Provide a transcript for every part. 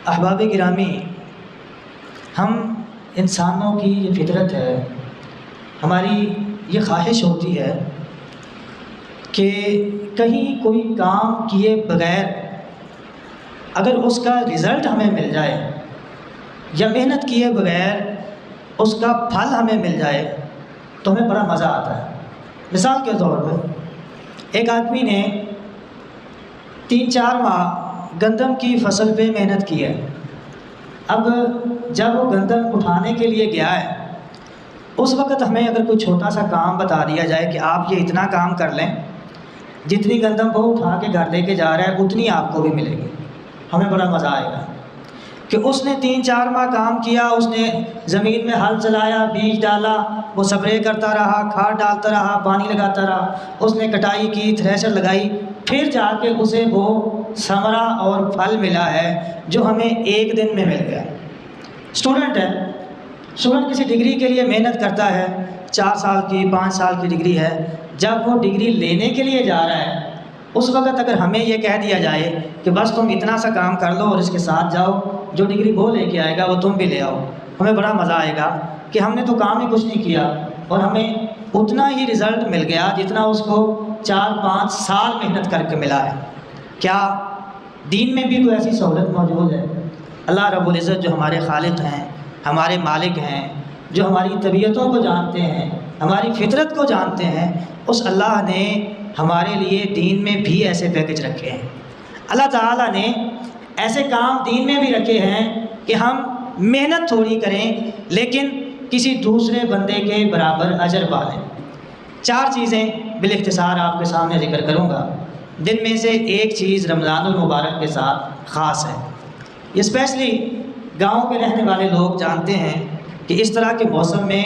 احباب گرامی، ہم انسانوں کی یہ فطرت ہے، ہماری یہ خواہش ہوتی ہے کہ کہیں کوئی کام کیے بغیر اگر اس کا رزلٹ ہمیں مل جائے یا محنت کیے بغیر اس کا پھل ہمیں مل جائے تو ہمیں بڑا مزہ آتا ہے۔ مثال کے طور پر ایک آدمی نے 3-4 ماہ گندم کی فصل پہ محنت کی ہے۔ اب جب وہ گندم اٹھانے کے لیے گیا ہے، اس وقت ہمیں اگر کوئی چھوٹا سا کام بتا دیا جائے کہ آپ یہ اتنا کام کر لیں، جتنی گندم وہ اٹھا کے گھر لے کے جا رہا ہے اتنی آپ کو بھی ملے گی، ہمیں بڑا مزہ آئے گا کہ اس نے 3-4 ماہ کام کیا، اس نے زمین میں ہل چلایا، بیج ڈالا، وہ سپرے کرتا رہا، کھاد ڈالتا رہا، پانی لگاتا رہا، اس نے کٹائی کی، تھریشر لگائی، پھر جا کے اسے وہ ثمرہ اور پھل ملا ہے جو ہمیں ایک دن میں مل گیا۔ اسٹوڈنٹ ہے، اسٹوڈنٹ کسی ڈگری کے لیے محنت کرتا ہے، 4 سال کی 5 سال کی ڈگری ہے، جب وہ ڈگری لینے کے لیے جا رہا ہے اس وقت اگر ہمیں یہ کہہ دیا جائے کہ بس تم اتنا سا کام کر لو اور اس کے ساتھ جاؤ، جو ڈگری وہ لے کے آئے گا وہ تم بھی لے آؤ، ہمیں بڑا مزہ آئے گا کہ ہم نے تو کام ہی کچھ نہیں کیا اور ہمیں اتنا ہی رزلٹ مل گیا جتنا اس کو 4-5 سال محنت کر کے ملا ہے۔ کیا دین میں بھی کوئی ایسی سہولت موجود ہے؟ اللہ رب العزت جو ہمارے خالق ہیں، ہمارے مالک ہیں، جو ہماری طبیعتوں کو جانتے ہیں، ہماری فطرت کو جانتے ہیں، اس اللہ نے ہمارے لیے دین میں بھی ایسے پیکج رکھے ہیں۔ اللہ تعالیٰ نے ایسے کام دین میں بھی رکھے ہیں کہ ہم محنت تھوڑی کریں لیکن کسی دوسرے بندے کے برابر اجر پالیں۔ 4 چیزیں بالاختصار آپ کے سامنے ذکر کروں گا، جن میں سے ایک چیز رمضان المبارک کے ساتھ خاص ہے۔ یہ اسپیشلی گاؤں کے رہنے والے لوگ جانتے ہیں کہ اس طرح کے موسم میں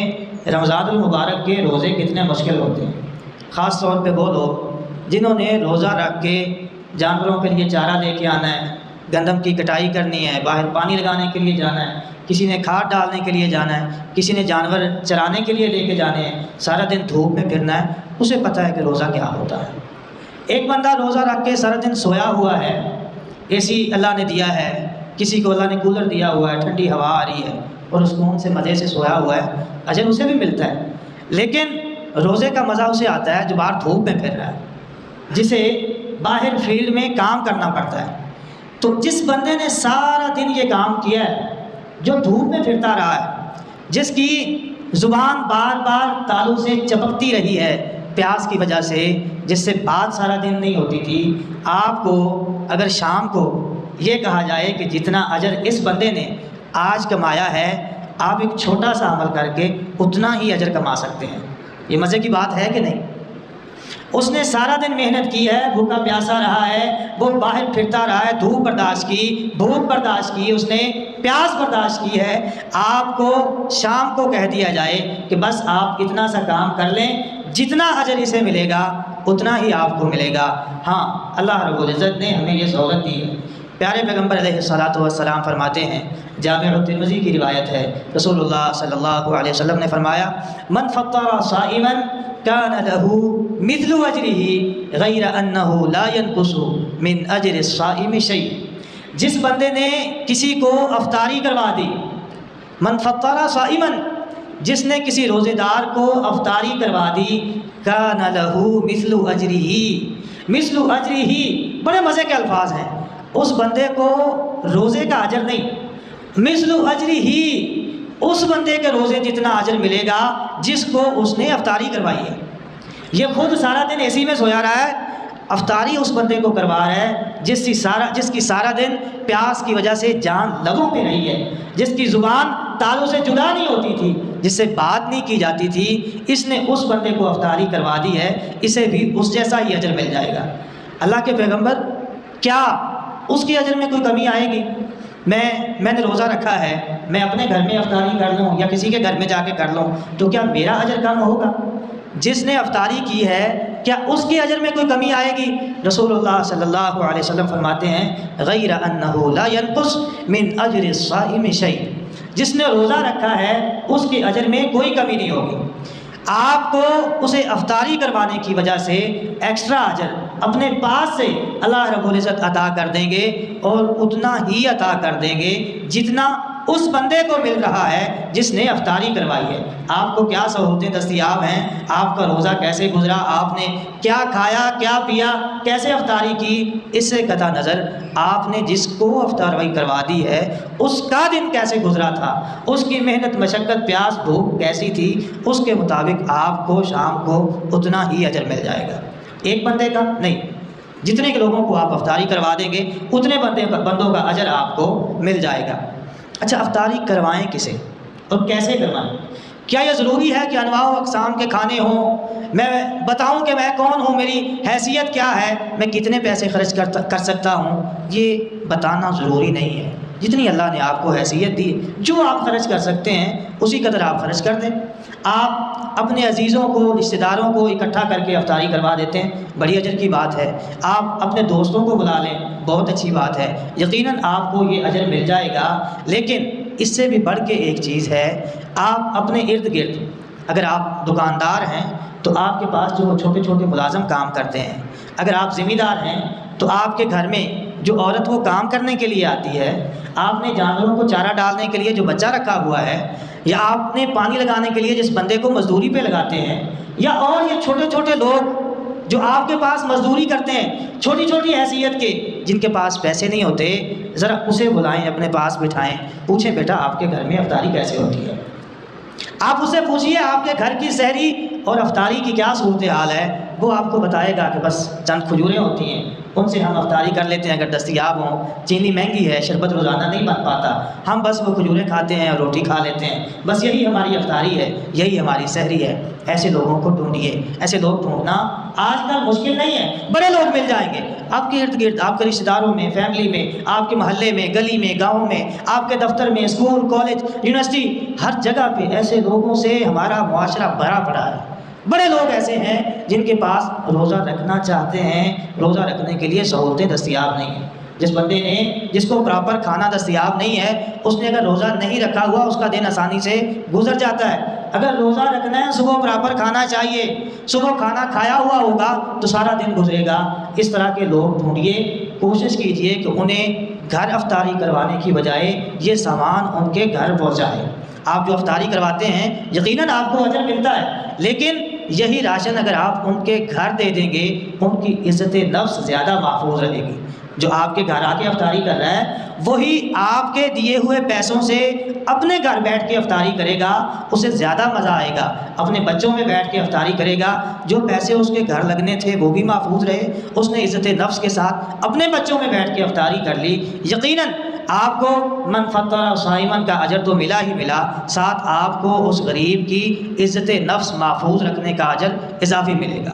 رمضان المبارک کے روزے کتنے مشکل ہوتے ہیں، خاص طور پہ وہ لوگ جنہوں نے روزہ رکھ کے جانوروں کے لیے چارہ لے کے آنا ہے، گندم کی کٹائی کرنی ہے، باہر پانی لگانے کے لیے جانا ہے، کسی نے کھاد ڈالنے کے لیے جانا ہے، کسی نے جانور چرانے کے لیے لے کے جانے ہیں، سارا دن دھوپ میں پھرنا ہے، اسے پتہ ہے کہ روزہ کیا ہوتا ہے۔ ایک بندہ روزہ رکھ کے سارا دن سویا ہوا ہے، اے سی اللہ نے دیا ہے، کسی کو اللہ نے کولر دیا ہوا ہے، ٹھنڈی ہوا آ رہی ہے اور اس سکون سے مزے سے سویا ہوا ہے، اجر اسے بھی ملتا ہے، لیکن روزے کا مزہ اسے آتا ہے جو باہر دھوپ میں پھر رہا ہے، جسے باہر فیلڈ میں کام کرنا پڑتا ہے۔ تو جس بندے نے سارا دن یہ کام کیا ہے، جو دھوپ میں پھرتا رہا ہے، جس کی زبان بار بار تالو سے چپکتی رہی ہے پیاس کی وجہ سے، جس سے بات سارا دن نہیں ہوتی تھی، آپ کو اگر شام کو یہ کہا جائے کہ جتنا اجر اس بندے نے آج کمایا ہے، آپ ایک چھوٹا سا عمل کر کے اتنا ہی اجر کما سکتے ہیں، یہ مزے کی بات ہے کہ نہیں؟ اس نے سارا دن محنت کی ہے، بھوکا پیاسا رہا ہے، وہ باہر پھرتا رہا ہے، دھوپ برداشت کی، بھوک برداشت کی، اس نے پیاس برداشت کی ہے، آپ کو شام کو کہہ دیا جائے کہ بس آپ اتنا سا کام کر لیں، جتنا اجر اسے ملے گا اتنا ہی آپ کو ملے گا۔ ہاں، اللہ رب العزت نے ہمیں یہ سہولت دی ہے۔ پیارے پیغمبر علیہ الصلوۃ والسلام فرماتے ہیں، جامع الترمذی کی روایت ہے، رسول اللہ صلی اللہ علیہ وسلم نے فرمایا، من فطر صائما کان له مثل اجرہ غیر انہ لا ينقص من اجر الصائم شیء۔ جس بندے نے کسی کو افطاری کروا دی، من فطر صائما، جس نے کسی روزے دار کو افطاری کروا دی، کان له مثل اجرہ، مثل اجرہ، بڑے مزے کے الفاظ ہیں، اس بندے کو روزے کا اجر نہیں، مثل اجرہ، اس بندے کے روزے جتنا اجر ملے گا جس کو اس نے افطاری کروائی ہے۔ یہ خود سارا دن اے سی میں سویا رہا ہے، افطاری اس بندے کو کروا رہا ہے جس کی سارا دن پیاس کی وجہ سے جان لبوں پہ رہی ہے، جس کی زبان تالوں سے جدا نہیں ہوتی تھی، جس سے بات نہیں کی جاتی تھی، اس نے اس بندے کو افطاری کروا دی ہے، اسے بھی اس جیسا ہی اجر مل جائے گا۔ اللہ کے پیغمبر، کیا اس کی اجر میں کوئی کمی آئے گی؟ میں نے روزہ رکھا ہے، میں اپنے گھر میں افطاری کر لوں یا کسی کے گھر میں جا کے کر لوں تو کیا میرا اجر کم ہوگا؟ جس نے افطاری کی ہے کیا اس کے اجر میں کوئی کمی آئے گی؟ رسول اللہ صلی اللہ علیہ وسلم فرماتے ہیں، غیر انہ لا ينقص من اجر الصائم شیء، جس نے روزہ رکھا ہے اس کے اجر میں کوئی کمی نہیں ہوگی۔ آپ کو اسے افطاری کروانے کی وجہ سے ایکسٹرا اجر اپنے پاس سے اللہ رب العزت عطا کر دیں گے، اور اتنا ہی عطا کر دیں گے جتنا اس بندے کو مل رہا ہے جس نے افطاری کروائی ہے۔ آپ کو کیا سہولتیں دستیاب ہیں، آپ کا روزہ کیسے گزرا، آپ نے کیا کھایا کیا پیا، کیسے افطاری کی، اس سے قطع نظر آپ نے جس کو افطاری کروا دی ہے اس کا دن کیسے گزرا تھا، اس کی محنت مشقت پیاس بھوک کیسی تھی، اس کے مطابق آپ کو شام کو اتنا ہی اجر مل جائے گا۔ ایک بندے کا نہیں، جتنے کے لوگوں کو آپ افطاری کروا دیں گے اتنے بندوں کا اجر آپ کو مل جائے گا۔ اچھا، افطاری کروائیں کسے اور کیسے کروائیں؟ کیا یہ ضروری ہے کہ انواع و اقسام کے کھانے ہوں، میں بتاؤں کہ میں کون ہوں، میری حیثیت کیا ہے، میں کتنے پیسے خرچ کر سکتا ہوں؟ یہ بتانا ضروری نہیں ہے۔ جتنی اللہ نے آپ کو حیثیت دی، جو آپ خرچ کر سکتے ہیں اسی قدر آپ خرچ کر دیں۔ آپ اپنے عزیزوں کو رشتہ داروں کو اکٹھا کر کے افطاری کروا دیتے ہیں، بڑی اجر کی بات ہے۔ آپ اپنے دوستوں کو بلا لیں، بہت اچھی بات ہے، یقیناً آپ کو یہ اجر مل جائے گا۔ لیکن اس سے بھی بڑھ کے ایک چیز ہے، آپ اپنے ارد گرد، اگر آپ دکاندار ہیں تو آپ کے پاس جو چھوٹے چھوٹے ملازم کام کرتے ہیں، اگر آپ ذمہ دار ہیں تو آپ کے گھر میں جو عورت وہ کام کرنے کے لیے آتی ہے، آپ نے جانوروں کو چارہ ڈالنے کے لیے جو بچہ رکھا ہوا ہے، یا آپ نے پانی لگانے کے لیے جس بندے کو مزدوری پہ لگاتے ہیں، یا اور یہ چھوٹے چھوٹے لوگ جو آپ کے پاس مزدوری کرتے ہیں چھوٹی چھوٹی حیثیت کے، جن کے پاس پیسے نہیں ہوتے، ذرا اسے بلائیں، اپنے پاس بٹھائیں، پوچھیں بیٹا آپ کے گھر میں افطاری کیسے ہوتی ہے۔ آپ اسے پوچھئے آپ کے گھر کی سحری اور افطاری کی کیا صورتحال ہے، وہ آپ کو بتائے گا کہ بس چند کھجوریں ہوتی ہیں، ان سے ہم افطاری کر لیتے ہیں اگر دستیاب ہوں، چینی مہنگی ہے، شربت روزانہ نہیں بن پاتا، ہم بس وہ کھجوریں کھاتے ہیں اور روٹی کھا لیتے ہیں، بس یہی ہماری افطاری ہے، یہی ہماری سحری ہے۔ ایسے لوگوں کو ڈھونڈیے، ایسے لوگ ڈھونڈنا آج کل مشکل نہیں ہے، بڑے لوگ مل جائیں گے آپ کے ارد گرد، آپ کے رشتہ داروں میں، فیملی میں، آپ کے محلے میں، گلی میں، گاؤں میں، آپ کے دفتر میں، اسکول، کالج، یونیورسٹی، ہر جگہ پہ ایسے لوگوں سے ہمارا معاشرہ بھرا پڑا ہے۔ بڑے لوگ ایسے ہیں جن کے پاس روزہ رکھنا چاہتے ہیں، روزہ رکھنے کے لیے سہولتیں دستیاب نہیں ہیں۔ جس بندے نے، جس کو پراپر کھانا دستیاب نہیں ہے، اس نے اگر روزہ نہیں رکھا ہوا اس کا دن آسانی سے گزر جاتا ہے۔ اگر روزہ رکھنا ہے صبح پراپر کھانا چاہیے، صبح کھانا کھایا ہوا ہوگا تو سارا دن گزرے گا۔ اس طرح کے لوگ ڈھونڈیے، کوشش کیجئے کہ انہیں گھر افطاری کروانے کی بجائے یہ سامان ان کے گھر پہنچائے۔ آپ جو افطاری کرواتے ہیں یقیناً آپ کو اجر ملتا ہے، لیکن یہی راشن اگر آپ ان کے گھر دے دیں گے ان کی عزت نفس زیادہ محفوظ رہے گی۔ جو آپ کے گھر آ کے افطاری کر رہا ہے وہی آپ کے دیے ہوئے پیسوں سے اپنے گھر بیٹھ کے افطاری کرے گا، اسے زیادہ مزہ آئے گا، اپنے بچوں میں بیٹھ کے افطاری کرے گا، جو پیسے اس کے گھر لگنے تھے وہ بھی محفوظ رہے، اس نے عزت نفس کے ساتھ اپنے بچوں میں بیٹھ کے افطاری کر لی۔ یقیناً آپ کو من فطر صائمن کا اجر تو ملا ہی ملا، ساتھ آپ کو اس غریب کی عزت نفس محفوظ رکھنے کا اجر اضافی ملے گا۔